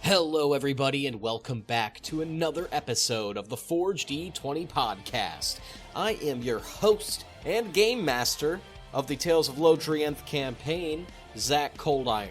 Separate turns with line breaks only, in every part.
Hello, everybody, and welcome back to another episode of the Forged E20 podcast. I am your host and game master of the Tales of Lodrienth campaign, Zach Coldiron.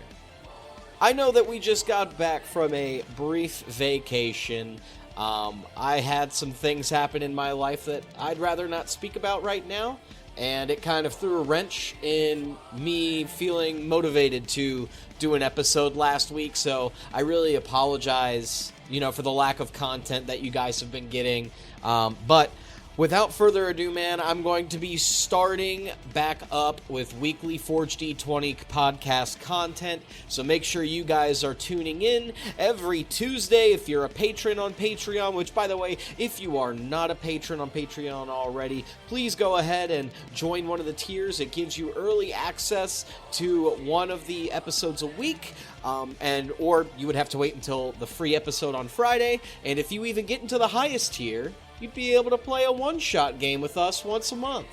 I know that we just got back from a brief vacation. I had some things happen in my life that I'd rather not speak about right now, and it kind of threw a wrench in me feeling motivated to do an episode last week, so I really apologize, for the lack of content that you guys have been getting, but without further ado, man, I'm going to be starting back up with weekly Forged E20 podcast content, so make sure you guys are tuning in every Tuesday if you're a patron on Patreon, which, by the way, if you are not a patron on Patreon already, please go ahead and join one of the tiers. It gives you early access to one of the episodes a week, or you would have to wait until the free episode on Friday, and if you even get into the highest tier, you'd be able to play a one-shot game with us once a month.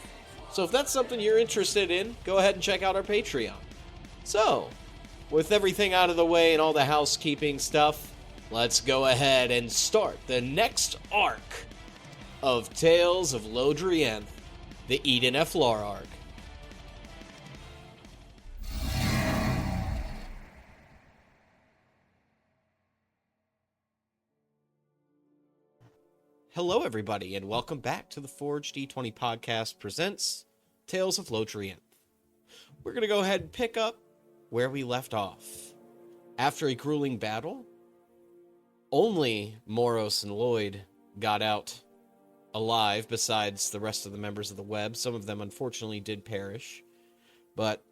So if that's something you're interested in, go ahead and check out our Patreon. So, with everything out of the way and all the housekeeping stuff, let's go ahead and start the next arc of Tales of Lodrienth, the Eden Eflar arc. Hello, everybody, and welcome back to the Forged E20 podcast presents Tales of Lodrienth. We're going to go ahead and pick up where we left off. After a grueling battle, only Moros and Loyd got out alive besides the rest of the members of the web. Some of them, unfortunately, did perish. But,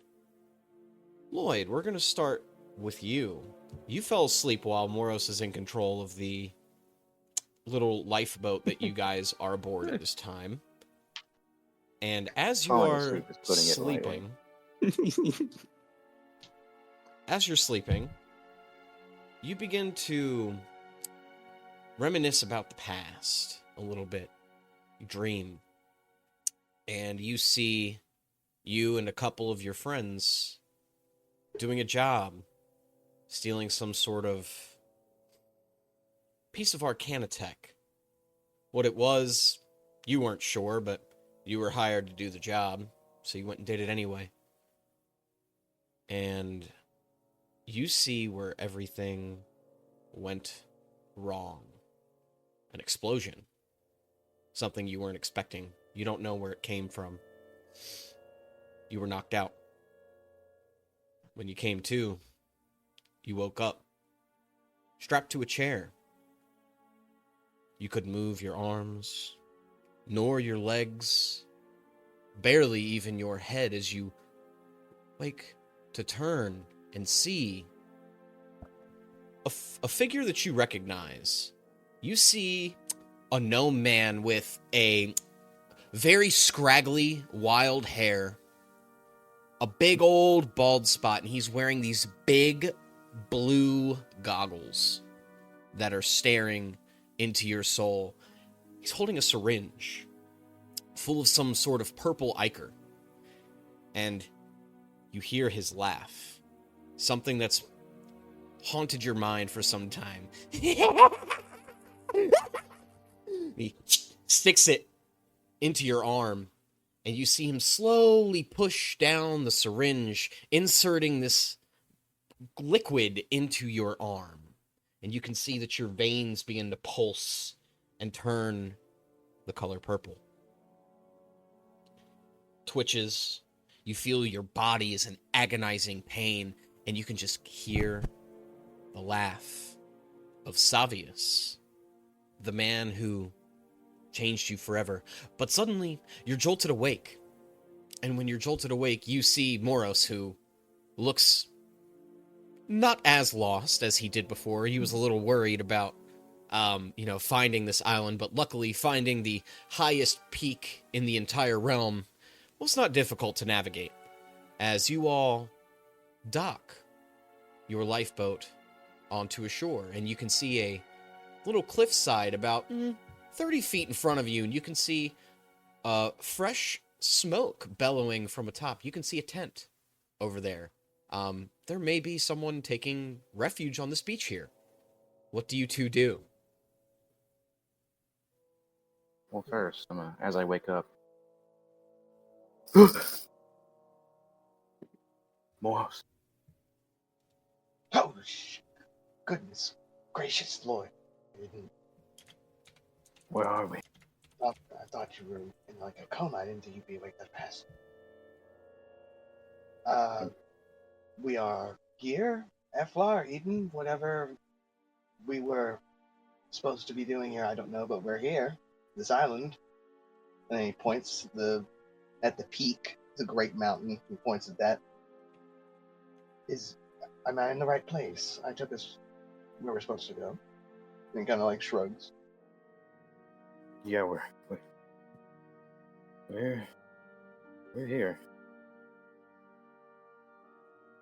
Loyd, we're going to start with you. You fell asleep while Moros is in control of the little lifeboat that you guys are aboard at this time. And as you are sleeping, you begin to reminisce about the past a little bit. You dream, and you see you and a couple of your friends doing a job, stealing some sort of piece of arcana tech. What it was, you weren't sure, but you were hired to do the job, so you went and did it anyway. And you see where everything went wrong. An explosion. Something you weren't expecting. You don't know where it came from. You were knocked out. When you came to, you woke up, strapped to a chair. You couldn't move your arms, nor your legs, barely even your head as you wake to turn and see a figure that you recognize. You see a gnome man with a very scraggly, wild hair, a big old bald spot, and he's wearing these big blue goggles that are staring into your soul. He's holding a syringe full of some sort of purple ichor, and you hear his laugh, something that's haunted your mind for some time. He sticks it into your arm, and you see him slowly push down the syringe, inserting this liquid into your arm. And you can see that your veins begin to pulse and turn the color purple. Twitches. You feel your body is in agonizing pain, and you can just hear the laugh of Savius, the man who changed you forever. But suddenly, you're jolted awake. And when you're jolted awake, you see Moros, who looks not as lost as he did before. He was a little worried about, finding this island, but luckily finding the highest peak in the entire realm was not difficult to navigate, as you all dock your lifeboat onto a shore, and you can see a little cliffside about 30 feet in front of you, and you can see fresh smoke bellowing from atop. You can see a tent over there. There may be someone taking refuge on this beach here. What do you two do?
Well, first, as I wake up, Moros,
Oh, goodness gracious, Lord.
where are we?
I thought you were in like a coma. I didn't think you'd be awake that fast. We are here, Eflar-Eden, whatever we were supposed to be doing here, I don't know, but we're here, this island. And he points at the peak, the great mountain. He points at that. Am I in the right place? I took us where we're supposed to go. And he kind of like shrugs.
Yeah, we're here.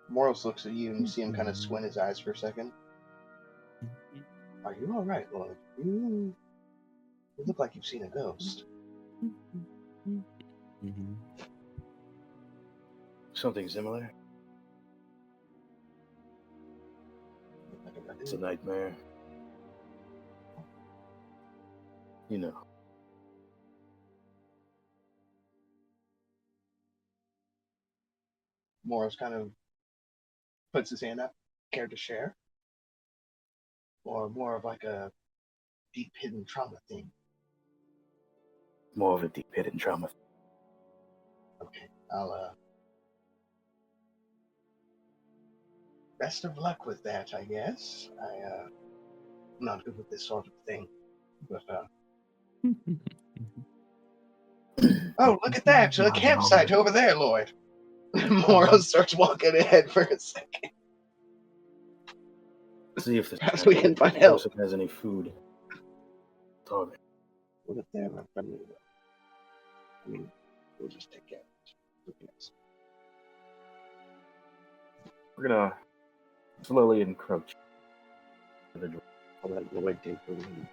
Moros looks at you and you see him kind of squint his eyes for a second. Are you all right, Lloyd? You look like you've seen a ghost.
Something similar. It's a nightmare. You know.
Moros kind of puts his hand up. Care to share? Or more of like a deep hidden trauma thing?
More of a deep hidden trauma.
Okay, I'll best of luck with that, I guess. I'm not good with this sort of thing. But oh, look at that! A campsite over there, Lloyd. Moros starts walking ahead for a second.
See if
Perhaps we can find help.
Joseph has any food. Target.
Put it there, my friend. I mean, we'll just take care of it.
We're gonna slowly encroach to the door.
I'll let Lloyd take the lead.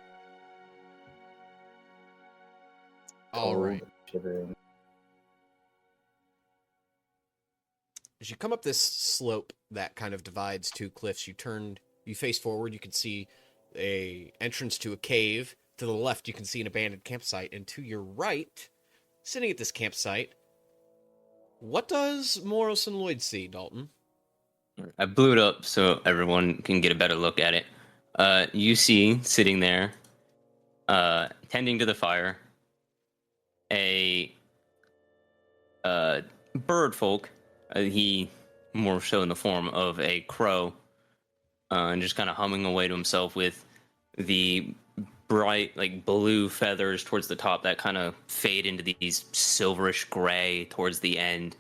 All right.
Shivering.
As you come up this slope that kind of divides two cliffs, you face forward, you can see a entrance to a cave. To the left, you can see an abandoned campsite, and to your right, sitting at this campsite, what does Moros and Lloyd see, Dalton?
I blew it up so everyone can get a better look at it. You see, sitting there, tending to the fire, a bird folk. He more so in the form of a crow, and just kind of humming away to himself with the bright, like, blue feathers towards the top that kind of fade into these silverish gray towards the end.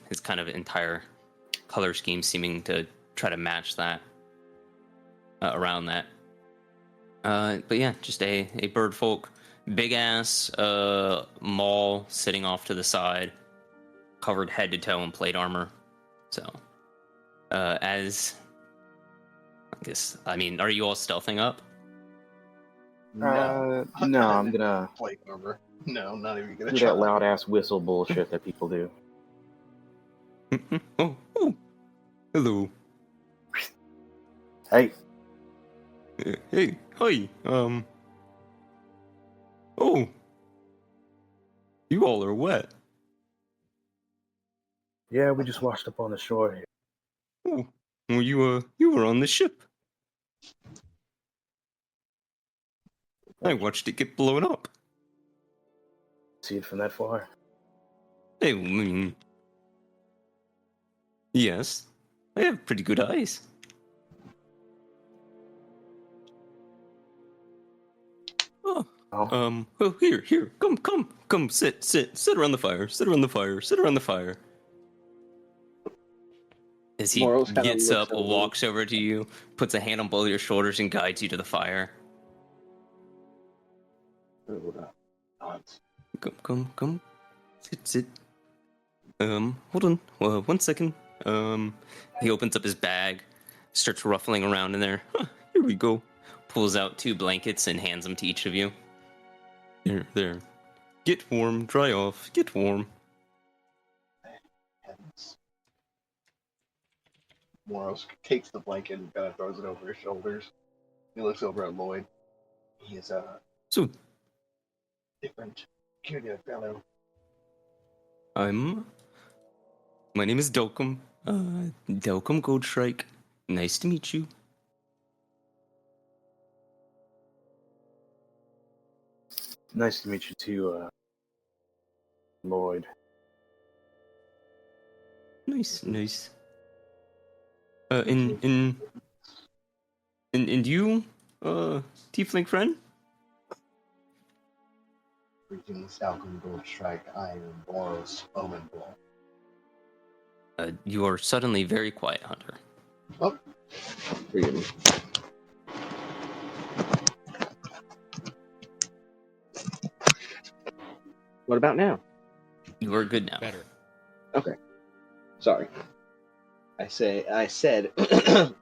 His kind of entire color scheme seeming to try to match that, around that. But yeah, just a bird folk, big ass maul sitting off to the side, covered head to toe in plate armor. So, I mean, are you all stealthing up?
No, I'm gonna
plate armor. No, not even gonna
do
try.
that loud ass whistle bullshit that people do.
Oh, hello.
Hey,
Hey, hi. Oh, you all are wet.
yeah, we just washed up on the shore here.
Oh, well, you were on the ship. I watched it get blown up.
See it from that far?
I mean, yes, I have pretty good eyes. Oh, oh, here, come, sit around the fire. As he
Moros kinda
gets
looks
up,
over.
walks over to you, puts a hand on both your shoulders, and guides you to the fire. Come, sit. Hold on, 1 second. He opens up his bag, starts ruffling around in there. Huh, here we go. Pulls out 2 blankets and hands them to each of you. There. Get warm, dry off, get warm.
Heavens. Moros takes the blanket and kind of throws it over his shoulders. He looks over at Loyd. He is a
So,
different, peculiar fellow.
my name is Delcom. Delcom Goldstrike. Nice to meet you.
Nice to meet you too, Loyd.
Nice. And you, tiefling friend?
Greetings, Anakin Groce. I am Moros Omenborn.
You are suddenly very quiet, Hunter.
Oh, forgive me. What about now?
You are good now.
Better.
Okay. Sorry. I said it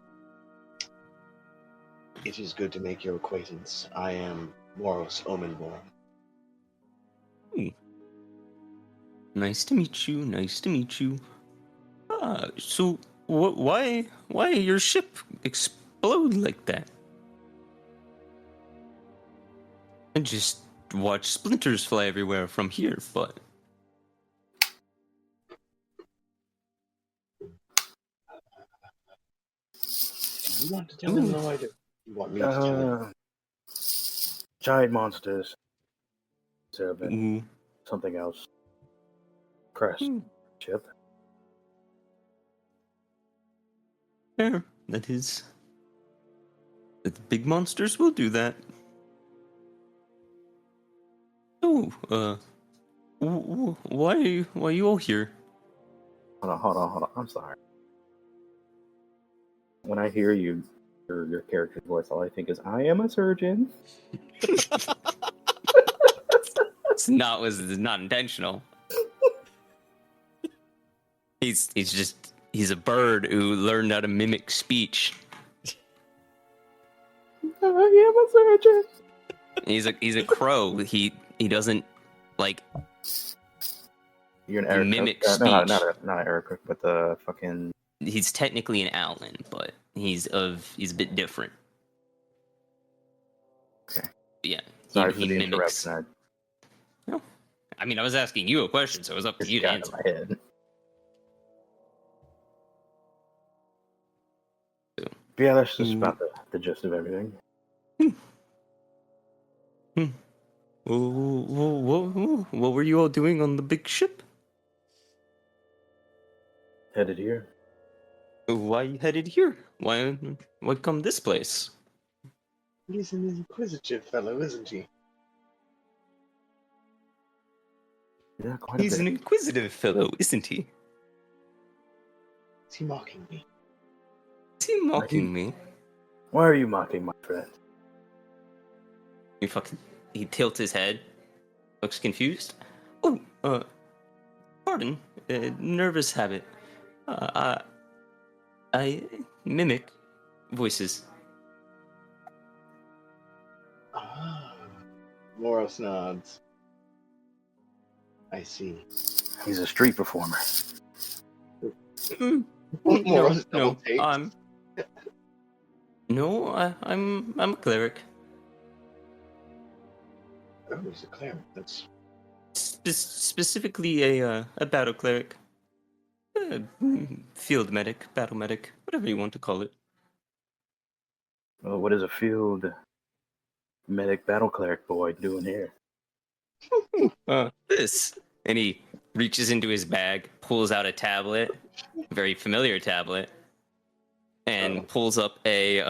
is good to make your acquaintance. I am Moros Omenborn.
Nice to meet you. So why your ship explode like that? I just watch splinters fly everywhere from here, but
Do you want to tell him, Lloyd, or you want me to tell him?
Giant monsters.
ooh,
Something else. Crest. Ship.
fair. That is. The big monsters will do that. So, why are you all here?
Hold on. I'm sorry. When I hear your character's voice, all I think is, I am a surgeon.
It's not intentional. He's a bird who learned how to mimic speech.
I am a surgeon.
He's a crow. He doesn't like
You're an Eric
mimic
Cook.
speech.
Not an Eric Cook, but the fucking.
He's technically an owlin, but he's a bit different.
Okay.
Yeah.
Sorry
he
for the
mimics.
interruption.
No. I mean, I was asking you a question, so it was up to
Just
you to
got into
answer.
my head. Yeah, that's just about the gist of everything.
What were you all doing on the big ship?
Headed here.
Why you headed here? Why come this place?
He's an inquisitive fellow, isn't he?
Yeah, quite a
He's
bit.
an inquisitive fellow, isn't he?
Is he mocking me?
Is he mocking me?
Why are you mocking my friend?
He tilts his head, looks confused. Oh, pardon, nervous habit. I mimic voices.
Ah. Moros nods. I see.
He's a street performer.
Moros double takes.
I'm a cleric.
Oh, he's a cleric. That's
Specifically a battle cleric. Field medic, battle medic, whatever you want to call it.
Well, what is a field medic battle cleric boy doing here?
This. And he reaches into his bag, pulls out a tablet, a very familiar tablet, and pulls up he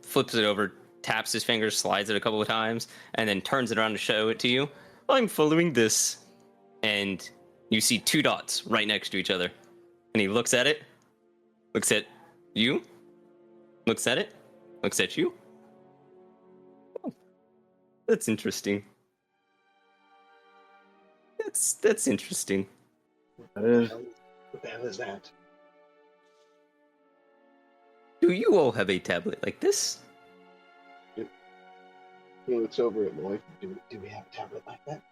flips it over, taps his fingers, slides it a couple of times, and then turns it around to show it to you. I'm following this. And you see two dots right next to each other. And he looks at it, looks at you, looks at it, looks at you. Oh, that's interesting. That's interesting.
That is.
what the hell is that?
Do you all have a tablet like this?
He looks over at Lloyd. Do we have a tablet like that?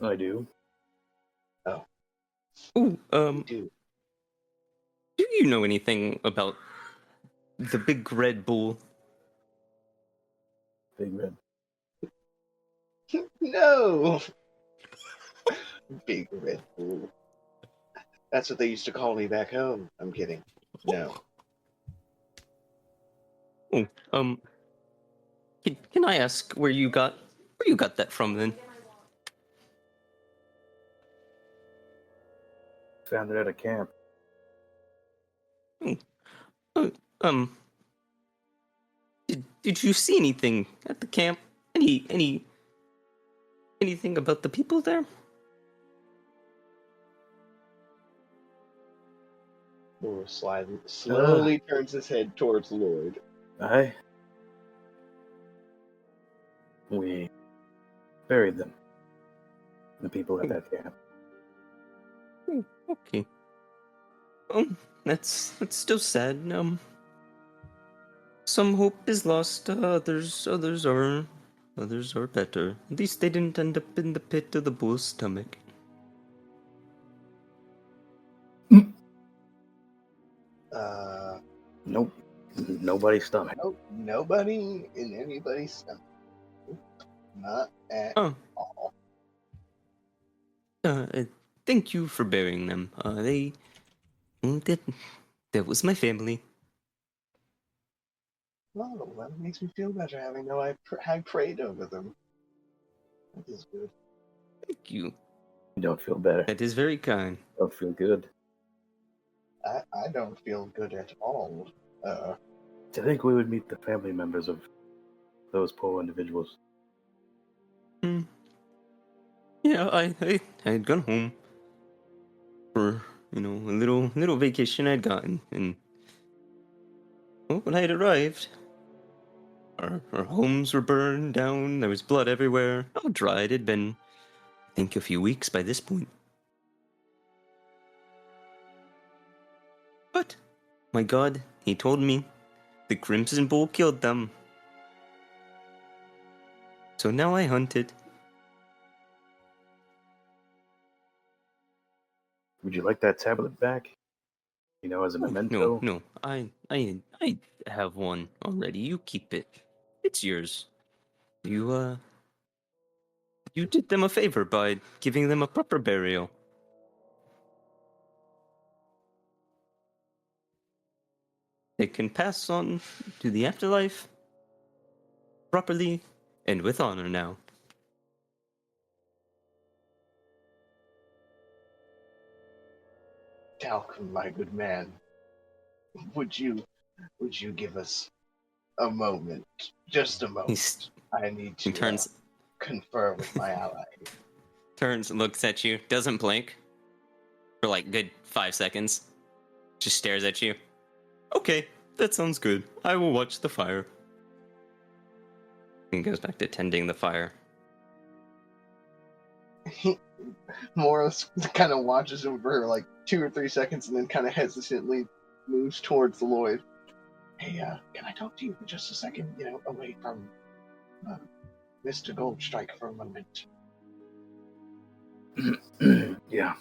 I do.
Oh.
Ooh,
Do.
do you know anything about the big red bull?
Big Red.
No! Big Red Bull. That's what they used to call me back home. I'm kidding. No.
Oh, can I ask where you got that from then?
Found it at a camp.
Uh, um, did you see anything at the camp? Anything about the people there?
Or slowly turns his head towards Loyd.
We buried them. The people at that camp.
Okay. That's still sad. Some hope is lost. Others are better. At least they didn't end up in the pit of the bull's stomach.
Nope. Nobody's stomach.
Nope. Nobody in anybody's stomach. Not at all.
Thank you for burying them. That was my family.
Oh, that makes me feel better having know I prayed over them. That is good.
Thank you.
You don't feel better.
That is very kind.
Don't feel good.
I don't feel good at all.
Do you think we would meet the family members of those poor individuals?
Yeah, I had gone home for a little vacation I'd gotten, and when I had arrived, our homes were burned down. There was blood everywhere. How dry it had been. I think a few weeks by this point. But my God, he told me the Crimson Bull killed them. So now I hunted.
Would you like that tablet back? As a memento?
No. I have one already. You keep it. It's yours. You did them a favor by giving them a proper burial. They can pass on to the afterlife properly and with honor now.
Talcum, my good man, would you give us a moment? Just a moment. I need to confer with my ally.
Turns, looks at you, doesn't blink for like good 5 seconds. Just stares at you. Okay, that sounds good. I will watch the fire. And goes back to tending the fire.
Moros kind of watches him for like 2 or 3 seconds and then kind of hesitantly moves towards Loyd. Hey, can I talk to you for just a second, away from Mr. Goldstrike for a moment?
Yeah.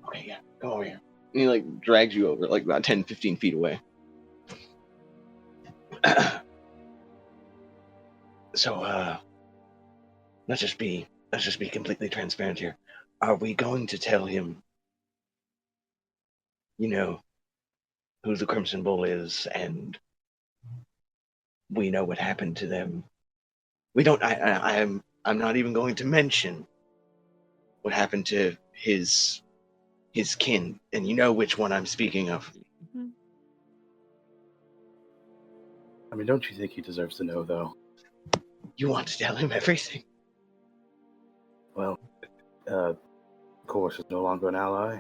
Okay, yeah, go over here. And he drags you over about 10, 15 feet away. So, let's just be completely transparent here. Are we going to tell him, who the Crimson Bull is, and we know what happened to them? We don't. I'm not even going to mention what happened to his kin, and you know which one I'm speaking of.
I mean, don't you think he deserves to know, though?
You want to tell him everything?
Well, of course, is no longer an ally.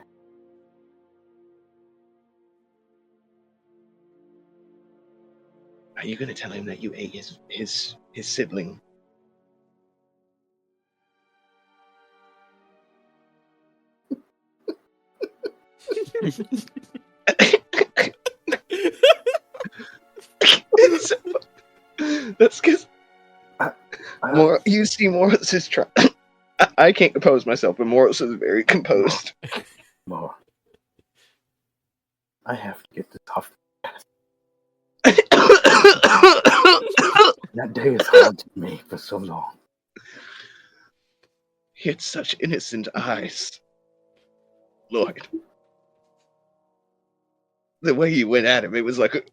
Are you going to tell him that you ate his sibling? That's because you see Moros is trying. I can't compose myself, but Moros is very composed.
More. I have to get this off. That day has haunted me for so long.
He had such innocent eyes. Lloyd. The way you went at him, it was like a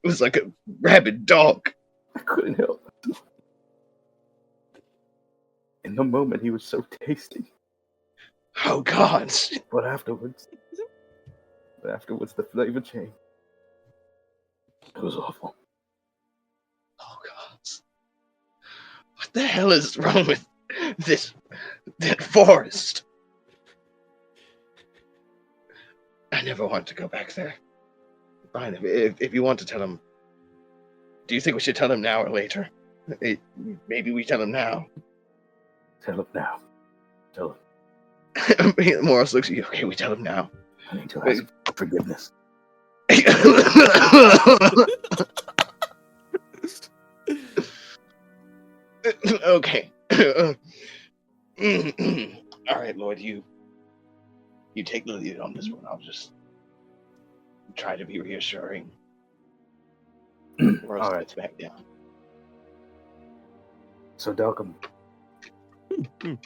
rabid dog.
I couldn't help it. In the moment, he was so tasty.
Oh God!
But afterwards, the flavor changed. It was awful.
Oh God! What the hell is wrong with that forest? I never want to go back there. Fine, if you want to tell him, do you think we should tell him now or later? Maybe we tell him now.
Tell him now. Tell him.
Moros looks at you. Okay, we tell him now.
I need to ask for forgiveness.
Okay. All right, Lloyd, you take the lead on this one. I'll just try to be reassuring. Moros
All right.
gets back down.
So, Dalcom,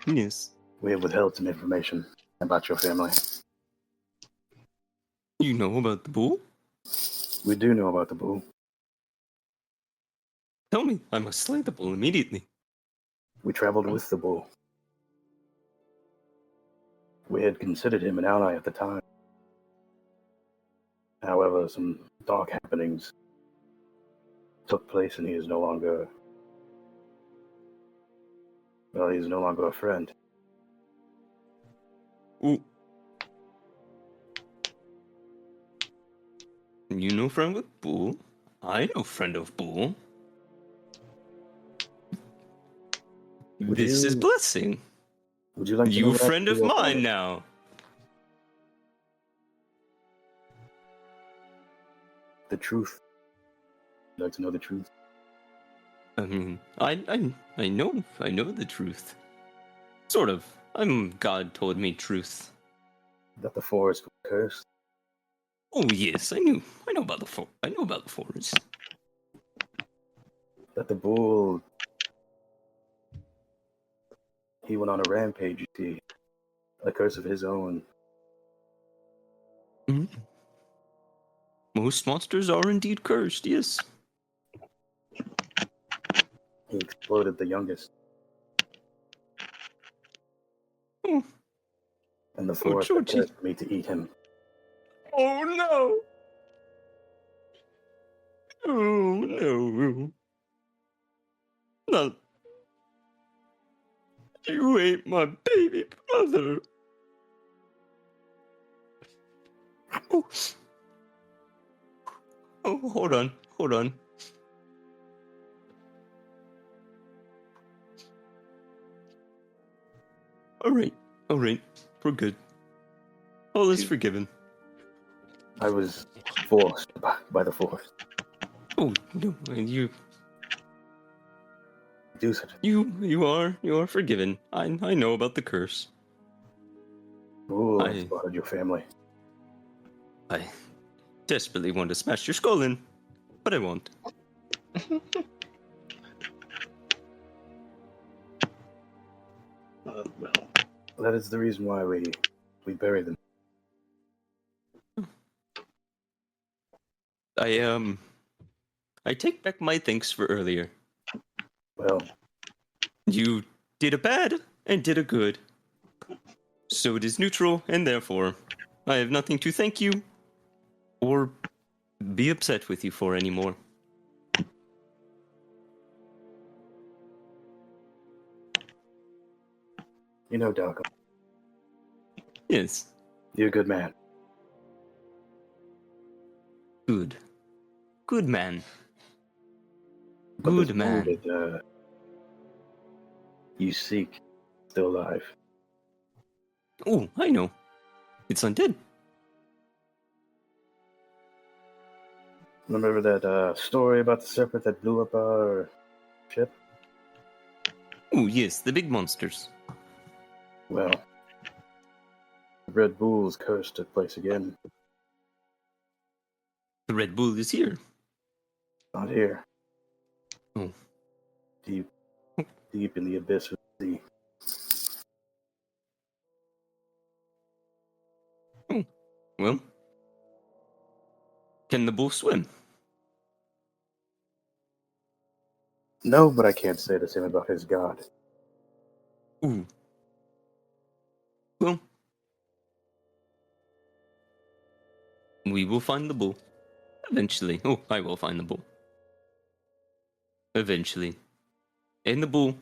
Yes.
we have withheld some information about your family.
You know about the bull?
We do know about the bull.
Tell me, I must slay the bull immediately.
We traveled with the bull. We had considered him an ally at the time. However, some dark happenings took place and he is no longer... Well, he's no longer a friend.
Ooh. You know friend with bull? I know friend of bull. This is blessing.
Would you like to know
You
what
friend of
actually
mine
happened?
now.
The truth. Would you like to know the truth?
I mean, I know the truth. Sort of. God told me truth.
That the forest was cursed.
Oh yes, I know about the forest.
That the bull... He went on a rampage, you see. A curse of his own.
Mm. Most monsters are indeed cursed, yes.
He exploded the youngest.
Oh,
And the forest
Georgie.
prepared for me to eat him.
oh no! Oh no! Not you ate my baby brother. Oh, hold on. All right, we're good. All is forgiven.
I was forced by the forest.
Oh no, and you
Do such.
you are forgiven. I know about the curse.
Bull
I-
has slaughtered your family.
I desperately want to smash your skull in, but I won't.
Well,
That is the reason why we bury them.
I take back my thanks for earlier.
Well,
You did a bad and did a good. So it is neutral, and therefore, I have nothing to thank you or be upset with you for anymore.
you know, Dalcom,
Yes,
you're a good man.
good. Good man.
But
Good
this
man.
bull that you seek still alive.
Oh, I know. It's undead.
Remember that story about the serpent that blew up our ship?
Oh, yes, the big monsters.
Well, the Red Bull's curse took place again.
The Red Bull is here.
Not here.
Oh.
Deep in the abyss of the sea.
Oh. Well. Can the bull swim?
No, but I can't say the same about his god.
Ooh. Well. We will find the bull. Eventually. Oh, I will find the bull. Eventually. And the bull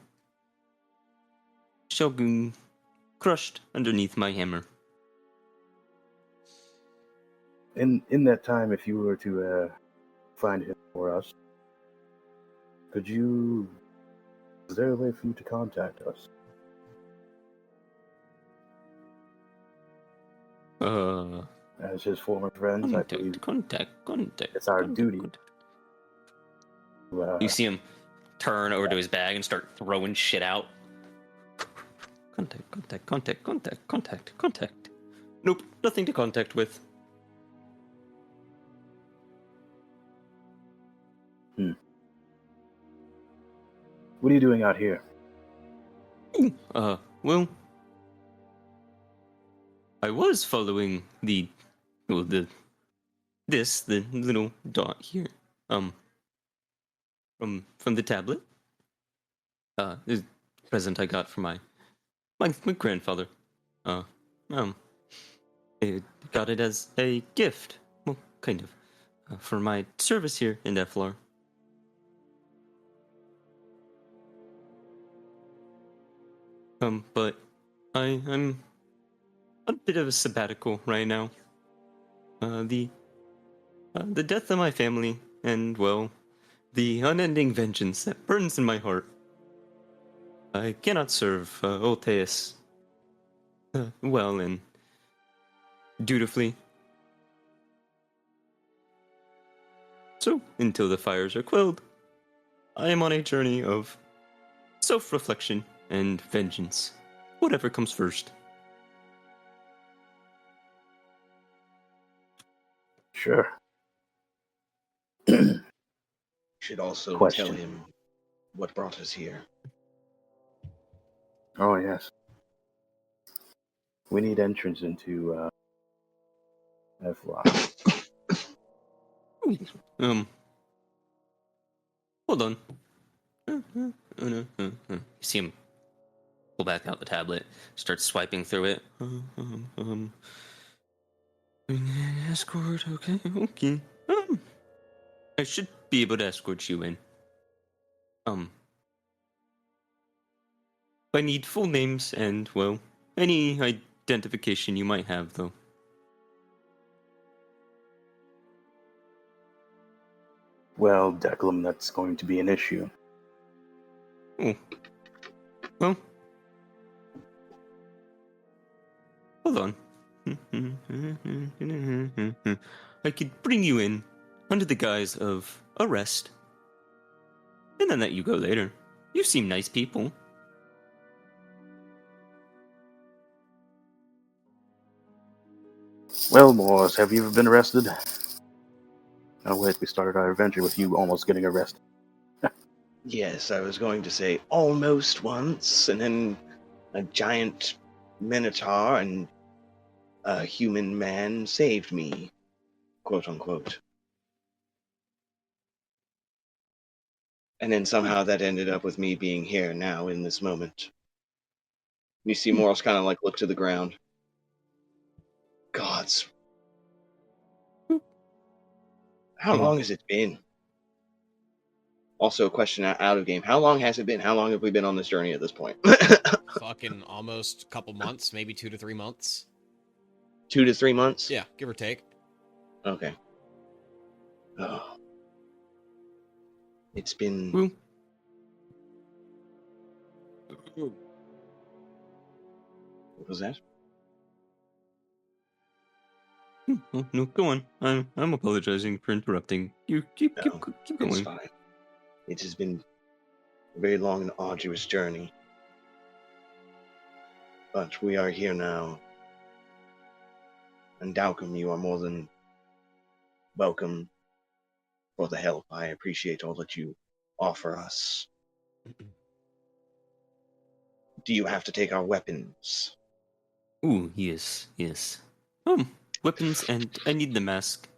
shall be crushed underneath my hammer.
In that time, if you were to find him for us, is there a way for you to contact us? As his former friends, I believe
Contact.
it's our duty.
You see him turn over to his bag and start throwing shit out. Contact. Nope, nothing to contact with.
What are you doing out here?
Well, I was following the little dot here, from the tablet. The present I got from my grandfather. I got it as a gift. Well, kind of, for my service here in Eflar. But I'm on a bit of a sabbatical right now. The death of my family, and, well, the unending vengeance that burns in my heart. I cannot serve Olteus well and dutifully. So, until the fires are quelled, I am on a journey of self-reflection and vengeance. Whatever comes first.
Sure.
Should also
Question.
tell him what brought us here.
Oh, yes. We need entrance into Eflar.
Hold on. You see him pull back out the tablet, start swiping through it. Escort, okay. I should be able to escort you in. I need full names and, well, any identification you might have, though.
Well, Declan, that's going to be an issue.
Oh. Well. Hold on. I could bring you in under the guise of arrest, and then let you go later. You seem nice people.
Well, Moros, have you ever been arrested? Oh, wait, we started our adventure with you almost getting arrested.
Yes, I was going to say almost once, and then a giant minotaur and a human man saved me, quote unquote. And then somehow that ended up with me being here now in this moment. You see Morals kind of like look to the ground. Gods. How long has it been? Also, a question out of game. How long has it been? How long have we been on this journey at this point?
Fucking almost a couple months, maybe 2 to 3 months.
2 to 3 months?
Yeah, give or take.
Okay. Oh. It's been... What was that?
No, go on. I'm apologizing for interrupting. You keep going.
It's fine. It has been a very long and arduous journey. But we are here now. And Dalcom, you are more than welcome for the help. I appreciate all that you offer us. Do you have to take our weapons?
Ooh, yes, yes. Weapons, and I need the mask.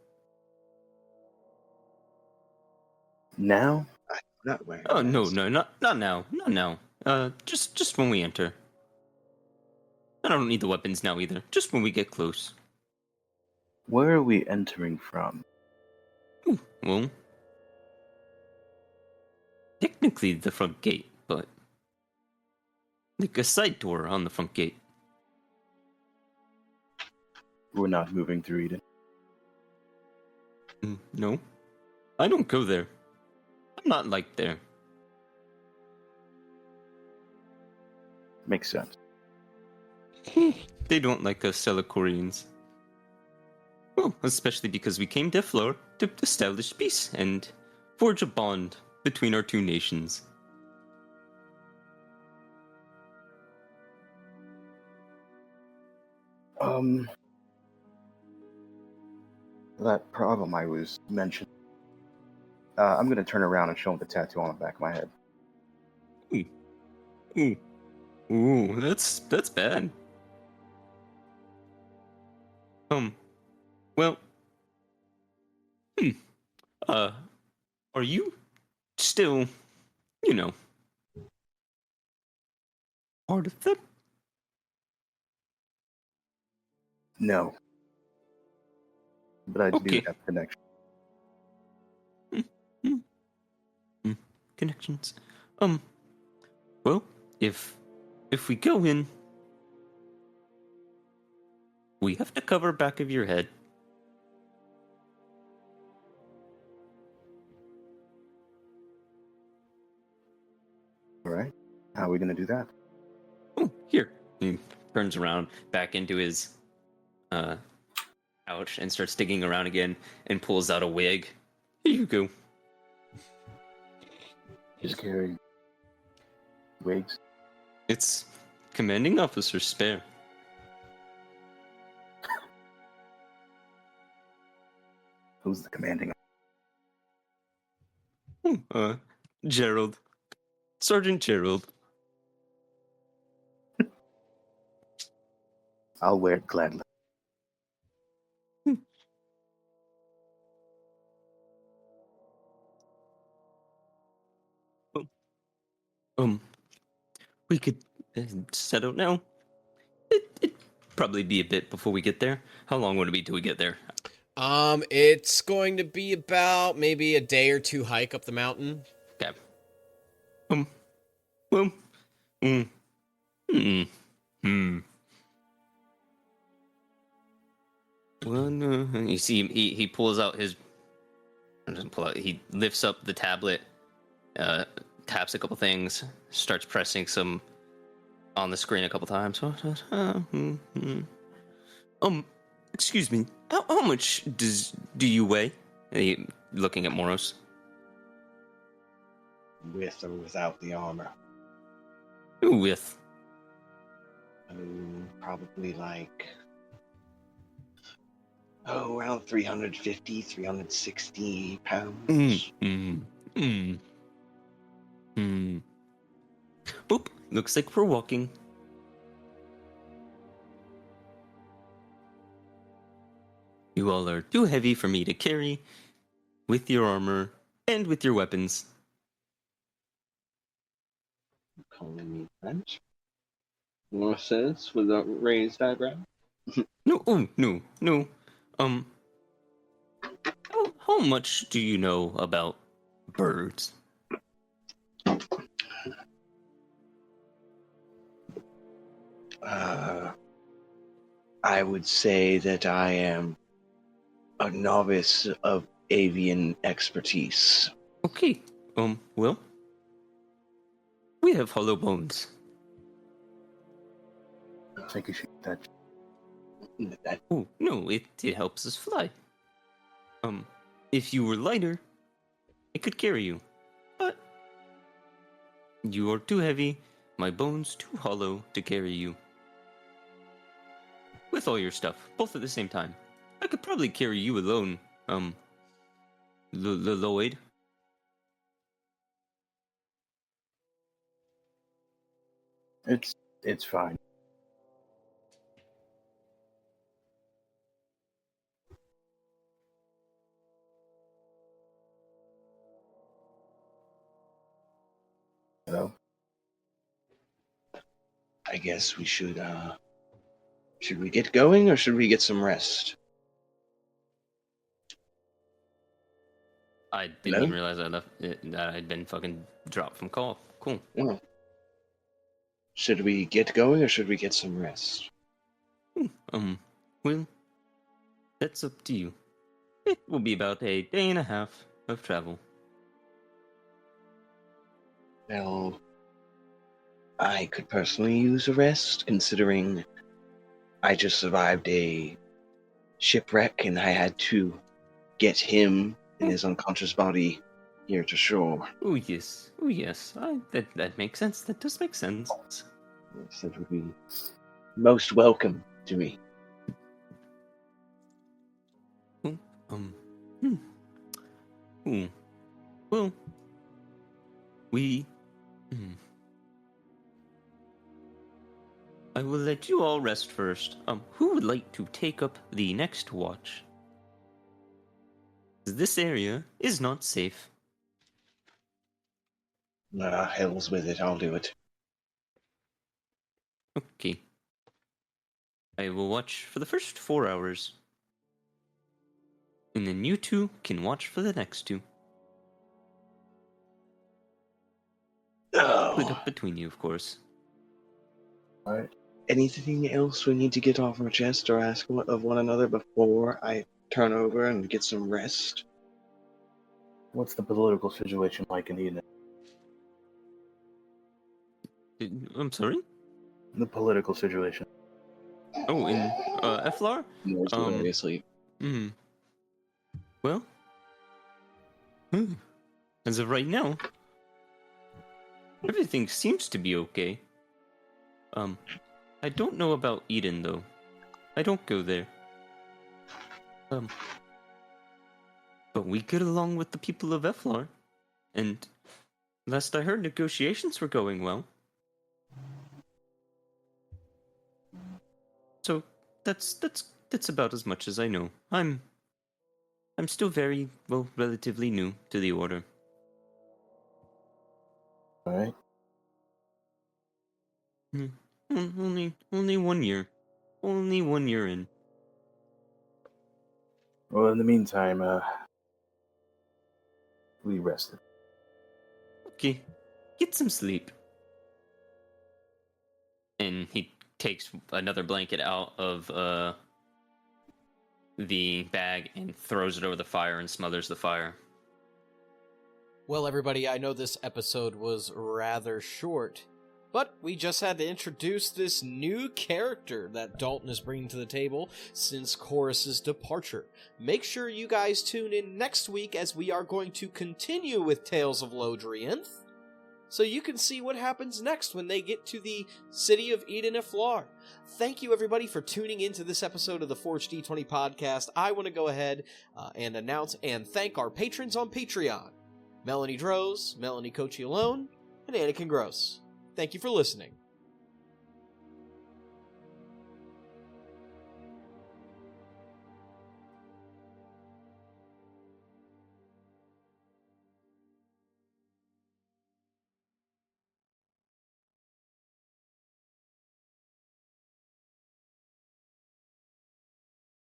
Now?
I'm not wearing
Oh
a
no,
mask.
no, not now, not now. Just when we enter. I don't need the weapons now either. Just when we get close.
Where are we entering from?
Ooh, well, technically the front gate, but like a side door on the front gate.
We're not moving through Eden.
No, I don't go there. I'm not like there.
Makes sense.
They don't like us Selachorians. Well, especially because we came to Eflar to establish peace and forge a bond between our two nations.
That problem I was mentioning. I'm going to turn around and show him the tattoo on the back of my head.
Ooh, that's bad. Well, are you still, part of them?
No. But I
Okay.
do have connection.
Connections. Well, if we go in, we have to cover back of your head.
All right. How are we going to do that?
Oh, here. He turns around back into his pouch and starts digging around again and pulls out a wig. Here you go.
Just carry wigs.
It's commanding officer spare.
Who's the commanding?
Gerald. Sergeant Gerald.
I'll wear it gladly.
We could settle now. It'd probably be a bit before we get there. How long would it be till we get there?
It's going to be about maybe a day or two hike up the mountain.
Okay. Well, Well, no. You see, he pulls out his. Doesn't pull out. He lifts up the tablet, taps a couple things, starts pressing some on the screen a couple times. Excuse me. How much do you weigh? Looking at Moros.
With or without the armor?
With.
Probably like... around 350, 360 pounds.
Boop. Looks like we're walking. You all are too heavy for me to carry with your armor and with your weapons.
Calling me French? More says with a raised eyebrow.
No. How much do you know about birds?
I would say that I am a novice of avian expertise.
Okay. Well, we have hollow bones.
I think you should get that.
Oh, no, it helps us fly. If you were lighter, it could carry you. But you are too heavy, my bones too hollow to carry you. With all your stuff, both at the same time. I could probably carry you alone, Loyd?
It's fine. Hello?
I guess we should we get going or should we get some rest?
I didn't
Hello?
even realize that I'd been fucking dropped from call. Cool.
Oh. Should we get going or should we get some rest?
Well, that's up to you. It will be about a day and a half of travel.
Well, I could personally use a rest, considering I just survived a shipwreck and I had to get him and his unconscious body here to shore.
Oh yes. That makes sense. That does make sense.
Yes, that would be most welcome to me.
Well, I will let you all rest first. Who would like to take up the next watch? This area is not safe.
Hell's with it, I'll do it.
Okay. I will watch for the first 4 hours. And then you two can watch for the next 2. Split up between you, of course.
Alright.
Anything else we need to get off our chest or ask of one another before I turn over and get some rest?
What's the political situation like in Eden?
I'm sorry?
The political situation.
Oh, in Eflar?
More obviously.
Well, as of right now, everything seems to be okay. I don't know about Eden, though. I don't go there. But we get along with the people of Eflar, and last I heard, negotiations were going well. So that's about as much as I know. I'm still very, well, relatively new to the Order.
Alright.
Only 1 year. Only 1 year in.
Well, in the meantime, we rested.
Okay, get some sleep. And he takes another blanket out of the bag and throws it over the fire and smothers the fire.
Well, everybody, I know this episode was rather short, but we just had to introduce this new character that Dalton is bringing to the table since Chorus's departure. Make sure you guys tune in next week as we are going to continue with Tales of Lodrienth, so you can see what happens next when they get to the city of Eden Eflar. Thank you, everybody, for tuning into this episode of the Forge D20 podcast. I want to go ahead and announce and thank our patrons on Patreon: Melanie Droz, Mel Cocciolone, and Anakin Groce. Thank you for listening.